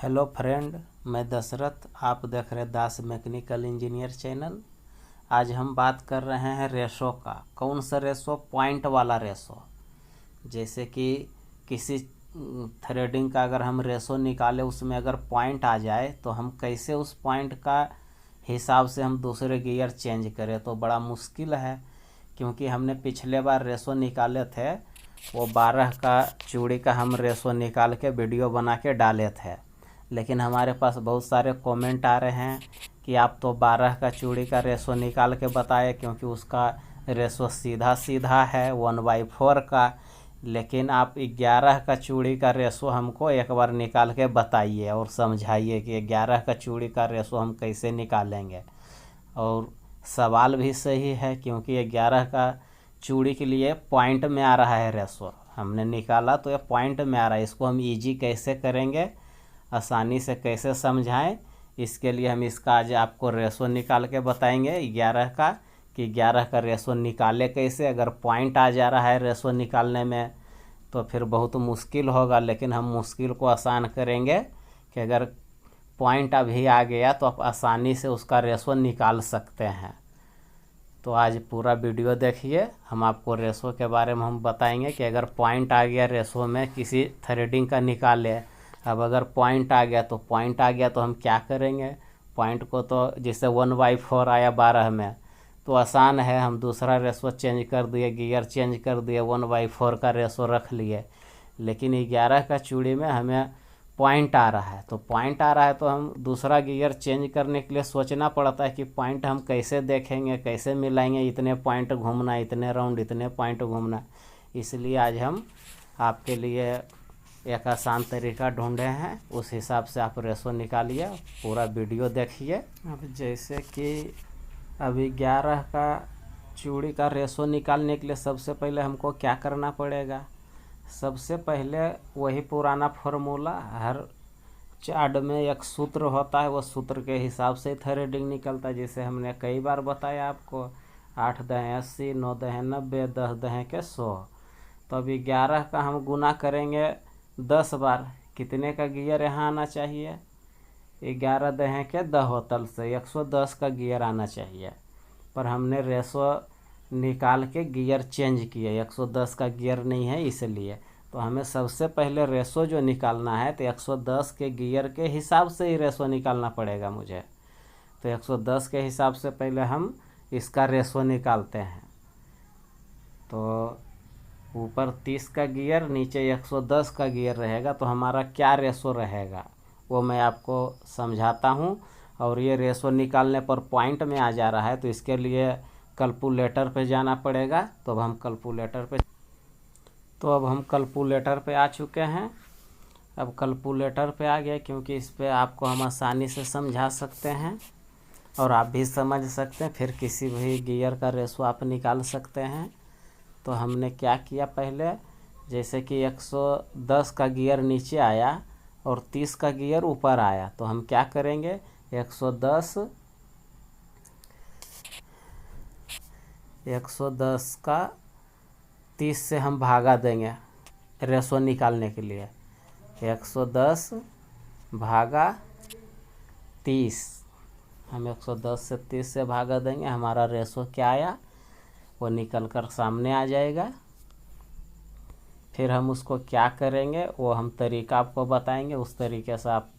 Hello friend, मैं दशरथ। आप देख रहे दास मैकेनिकल इंजीनियर चैनल। आज हम बात कर रहे हैं रेशो का। कौन सा रेशो? पॉइंट वाला रेशो। जैसे कि किसी थ्रेडिंग का अगर हम रेशो निकालें, उसमें अगर पॉइंट आ जाए तो हम कैसे उस पॉइंट का हिसाब से हम दूसरे गियर चेंज करें, तो बड़ा मुश्किल है। क्योंकि हमने पिछले बार रेशो निकाले थे, वो 12 का चूड़ी का हम रेशो निकाल के वीडियो बना के डाले थे। लेकिन हमारे पास बहुत सारे कमेंट आ रहे हैं कि आप तो 12 का चूड़ी का रेशो निकाल के बताए, क्योंकि उसका रेशो सीधा सीधा है 1/4 का। लेकिन आप 11 का चूड़ी का रेशो हमको एक बार निकाल के बताइए और समझाइए कि 11 का चूड़ी का रेशो हम कैसे निकालेंगे। और सवाल भी सही है, क्योंकि 11 का चूड़ी के लिए पॉइंट में आ रहा है रेशो। हमने निकाला तो ये पॉइंट में आ रहा है। इसको हम इजी कैसे करेंगे, आसानी से कैसे समझाएं, इसके लिए हम इसका आज आपको रेशो निकाल के बताएंगे 11 का, कि 11 का रेशो निकाले कैसे। अगर पॉइंट आ जा रहा है रेशो निकालने में तो फिर बहुत मुश्किल होगा, लेकिन हम मुश्किल को आसान करेंगे कि अगर पॉइंट अभी आ गया तो आप आसानी से उसका रेशो निकाल सकते हैं। तो आज पूरा वीडियो देखिए, हम आपको रेशो के बारे में हम बताएंगे कि अगर पॉइंट आ गया रेशो में किसी थ्रेडिंग का निकाले। अब अगर पॉइंट आ गया तो हम क्या करेंगे। पॉइंट को तो जैसे 1/4 आया 12 में, तो आसान है, हम दूसरा रेशो चेंज कर दिए, गियर चेंज कर दिए, 1/4 का रेशो रख लिए। लेकिन 11 का चूड़ी में हमें पॉइंट आ रहा है, तो हम दूसरा गियर चेंज करने के लिए सोचना पड़ता है कि पॉइंट हम कैसे देखेंगे, कैसे मिलाएंगे, इतने पॉइंट घूमना, इतने राउंड इतने पॉइंट घूमना। इसलिए आज हम आपके लिए एक आसान तरीका ढूंढे हैं, उस हिसाब से आप रेशो निकालिए। पूरा वीडियो देखिए। अब जैसे कि अभी 11 का चूड़ी का रेशो निकालने के लिए सबसे पहले हमको क्या करना पड़ेगा। सबसे पहले वही पुराना फार्मूला, हर चार्ट में एक सूत्र होता है, वो सूत्र के हिसाब से थ्रेडिंग निकलता है। जैसे हमने कई बार बताया आपको, 8 दहें 80, 9 दहें 90, 10 दहें के 100। तो अभी 11 का हम गुना करेंगे 10 बार। कितने का गियर यहाँ आना चाहिए? 11 दहें के 10 होतल से 110 का गियर आना चाहिए। पर हमने रेशो निकाल के गियर चेंज किए, 110 का गियर नहीं है इसलिए। तो हमें सबसे पहले रेशो जो निकालना है, तो 110 के गियर के हिसाब से ही रेशो निकालना पड़ेगा मुझे। तो 110 के हिसाब से पहले हम इसका रेशो निकालते हैं। तो ऊपर 30 का गियर, नीचे 110 का गियर रहेगा, तो हमारा क्या रेशो रहेगा वो मैं आपको समझाता हूँ। और ये रेशो निकालने पर पॉइंट में आ जा रहा है, तो इसके लिए कैलकुलेटर पे जाना पड़ेगा। तो अब हम कैलकुलेटर पे आ चुके हैं। अब कैलकुलेटर पे आ गए, क्योंकि इस पे आपको हम आसानी से समझा सकते हैं और आप भी समझ सकते हैं। फिर किसी भी गियर का रेशो आप निकाल सकते हैं। तो हमने क्या किया पहले, जैसे कि 110 का गियर नीचे आया और 30 का गियर ऊपर आया, तो हम क्या करेंगे, 110 का 30 से हम भागा देंगे रेशो निकालने के लिए। 110 भागा 30, हम 110 से 30 से भागा देंगे। हमारा रेशो क्या आया वो निकल कर सामने आ जाएगा। फिर हम उसको क्या करेंगे वो हम तरीका आपको बताएंगे। उस तरीके से आप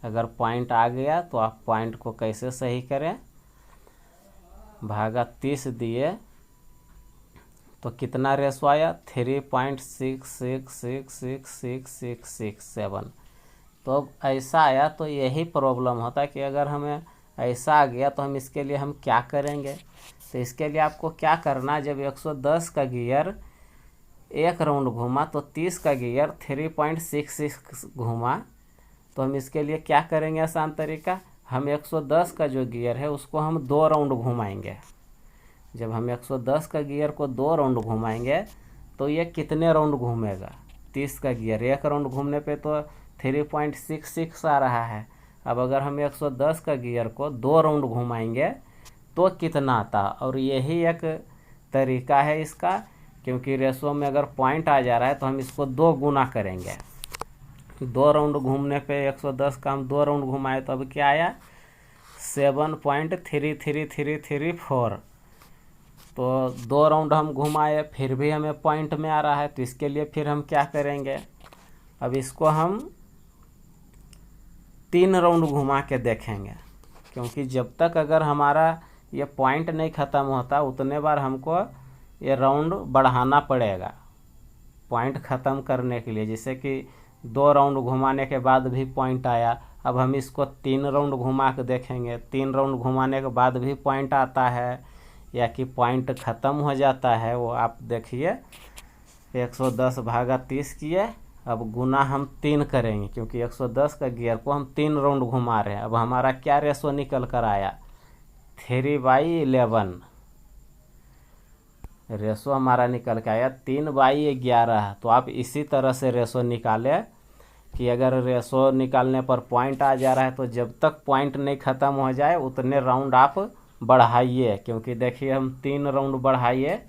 अगर पॉइंट आ गया तो आप पॉइंट को कैसे सही करें। भागा 30 दिए तो कितना रेशो आया, 3.66666667। तो अब ऐसा आया, तो यही प्रॉब्लम होता है कि अगर हमें ऐसा आ गया तो हम इसके लिए हम क्या करेंगे। तो इसके लिए आपको क्या करना, जब 110 का गियर एक राउंड घूमा तो 30 का गियर 3.66 घूमा, तो हम इसके लिए क्या करेंगे आसान तरीका, हम 110 का जो गियर है उसको हम 2 राउंड घुमाएंगे। जब हम 110 का गियर को 2 राउंड घुमाएंगे तो ये कितने राउंड घूमेगा, 30 का गियर एक राउंड घूमने पे तो 3.66 आ रहा है। अब अगर हम 110 का गियर को 2 राउंड घुमाएंगे तो कितना आता। और यही एक तरीका है इसका, क्योंकि रेशो में अगर पॉइंट आ जा रहा है तो हम इसको 2 गुना करेंगे। 2 राउंड घूमने पे 110 का हम 2 राउंड घुमाए तो अब क्या आया 7.3334। तो 2 राउंड हम घुमाए फिर भी हमें पॉइंट में आ रहा है, तो इसके लिए फिर हम क्या करेंगे, अब इसको हम 3 राउंड घुमा के देखेंगे, क्योंकि जब तक अगर हमारा ये पॉइंट नहीं ख़त्म होता उतने बार हमको ये राउंड बढ़ाना पड़ेगा पॉइंट ख़त्म करने के लिए। जैसे कि 2 राउंड घुमाने के बाद भी पॉइंट आया, अब हम इसको 3 राउंड घुमा के देखेंगे, 3 राउंड घुमाने के बाद भी पॉइंट आता है या कि पॉइंट ख़त्म हो जाता है, वो आप देखिए। 110/30 किए, अब गुना हम 3 करेंगे क्योंकि 110 का गियर को हम 3 राउंड घुमा रहे हैं। अब हमारा क्या रेशो निकल कर आया 3/11 रेशो हमारा निकल के आया 3/11। तो आप इसी तरह से रेशो निकालें कि अगर रेशो निकालने पर पॉइंट आ जा रहा है तो जब तक पॉइंट नहीं ख़त्म हो जाए उतने राउंड आप बढ़ाइए, क्योंकि देखिए हम 3 राउंड बढ़ाइए,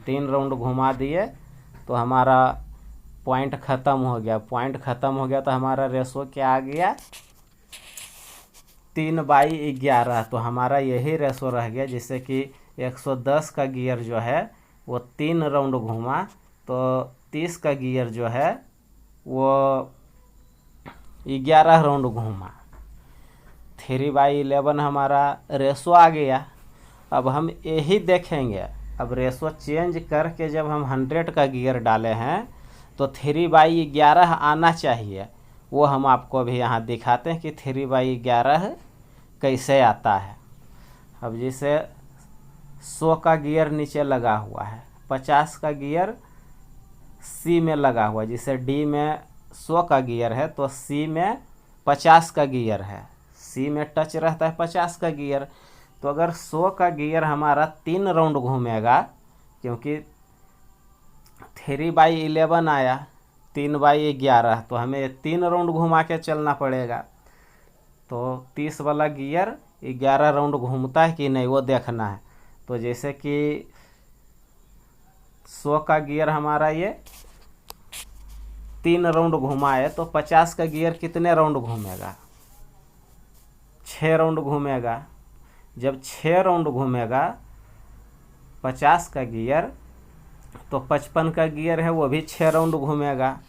3 राउंड घुमा दिए तो हमारा पॉइंट ख़त्म हो गया। पॉइंट ख़त्म हो गया तो हमारा रेशो क्या आ गया 3/11। तो हमारा यही रेशो रह गया, जिससे कि 110 का गियर जो है वो 3 राउंड घूमा तो 30 का गियर जो है वो 11 राउंड घूमा। 3/11 हमारा रेशो आ गया। अब हम यही देखेंगे, अब रेशो चेंज करके जब हम 100 का गियर डाले हैं तो 3/11 आना चाहिए। वो हम आपको अभी यहाँ दिखाते हैं कि 3/11 कैसे आता है। अब जैसे 100 का गियर नीचे लगा हुआ है, 50 का गियर सी में लगा हुआ है, जैसे डी में 100 का गियर है तो सी में 50 का गियर है, सी में टच रहता है 50 का गियर। तो अगर 100 का गियर हमारा 3 राउंड घूमेगा, क्योंकि 3/11 आया 3/11, तो हमें 3 राउंड घुमा के चलना पड़ेगा। तो 30 वाला गियर 11 राउंड घूमता है कि नहीं वो देखना है। तो जैसे कि 100 का गियर हमारा ये 3 राउंड घुमाए तो 50 का गियर कितने राउंड घूमेगा 6 राउंड घूमेगा। जब 6 राउंड घूमेगा 50 का गियर तो 55 का गियर है वो भी 6 राउंड घूमेगा।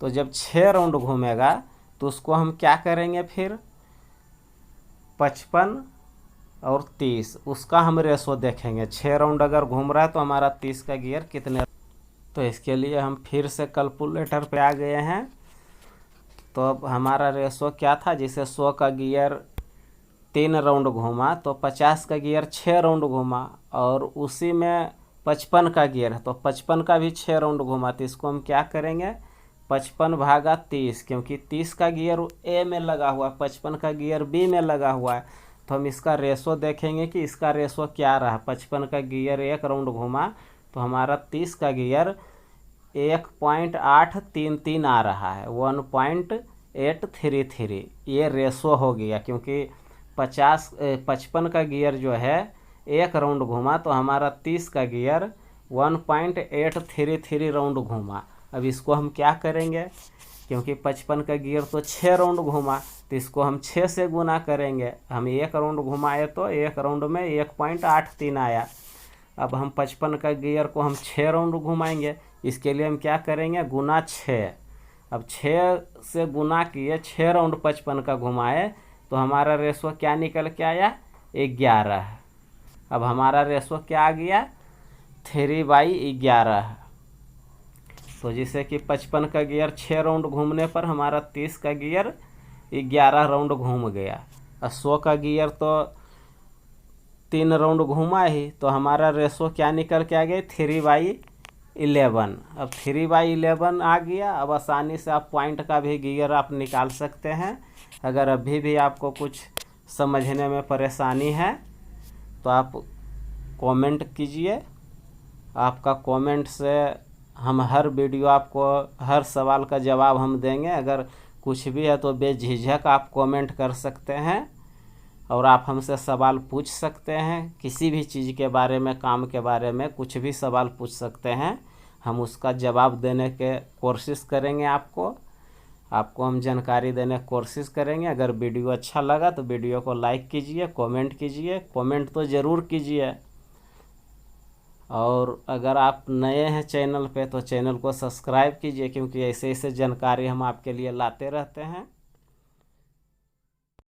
तो जब 6 राउंड घूमेगा तो उसको हम क्या करेंगे, फिर 55 और 30 उसका हम रेशो देखेंगे। 6 राउंड अगर घूम रहा है तो हमारा 30 का गियर कितने। तो इसके लिए हम फिर से कैलकुलेटर पे आ गए हैं। तो अब हमारा रेशो क्या था, जैसे 100 का गियर 3 राउंड घूमा तो 50 का गियर 6 राउंड घूमा, और उसी में 55 का गियर है तो 55 का भी 6 राउंड घूमा। तो इसको हम क्या करेंगे 55/30, क्योंकि 30 का गियर ए में लगा हुआ है, 55 का गियर बी में लगा हुआ है। तो हम इसका रेशो देखेंगे कि इसका रेशो क्या रहा। 55 का गियर 1 राउंड घूमा तो हमारा 30 का गियर 1.833 आ रहा है, 1.833। ये रेशो हो गया, क्योंकि 55 का गियर जो है 1 राउंड घूमा तो हमारा 30 का गियर 1.833 राउंड घूमा। अब इसको हम क्या करेंगे, क्योंकि 55 का गियर तो 6 राउंड घूमा तो इसको हम 6 से गुना करेंगे। हम 1 राउंड घुमाए तो 1 राउंड में 1.83 आया। अब हम 55 का गियर को हम 6 राउंड घुमाएंगे, इसके लिए हम क्या करेंगे गुना 6। अब 6 से गुना किए, 6 राउंड 55 का घुमाए तो हमारा रेशो क्या निकल के आया 11। अब हमारा रेशो क्या आ गया 3/11। तो जैसे कि 55 का गियर 6 राउंड घूमने पर हमारा 30 का गियर 11 राउंड घूम गया। और 100 का गियर तो 3 राउंड घूमा ही, तो हमारा रेशो क्या निकल के आ गया 3/11। अब 3/11 आ गया। अब आसानी से आप पॉइंट का भी गियर आप निकाल सकते हैं। अगर अभी भी आपको कुछ समझने में परेशानी है तो आप कमेंट कीजिए। आपका कमेंट से हम हर वीडियो आपको हर सवाल का जवाब हम देंगे। अगर कुछ भी है तो बेझिझक आप कमेंट कर सकते हैं और आप हमसे सवाल पूछ सकते हैं। किसी भी चीज़ के बारे में, काम के बारे में कुछ भी सवाल पूछ सकते हैं, हम उसका जवाब देने के कोशिश करेंगे आपको। आपको हम जानकारी देने की कोशिश करेंगे। अगर वीडियो अच्छा लगा तो वीडियो को लाइक कीजिए, कमेंट कीजिए, कमेंट तो ज़रूर कीजिए। और अगर आप नए हैं चैनल पे तो चैनल को सब्सक्राइब कीजिए, क्योंकि ऐसे ऐसे जानकारी हम आपके लिए लाते रहते हैं।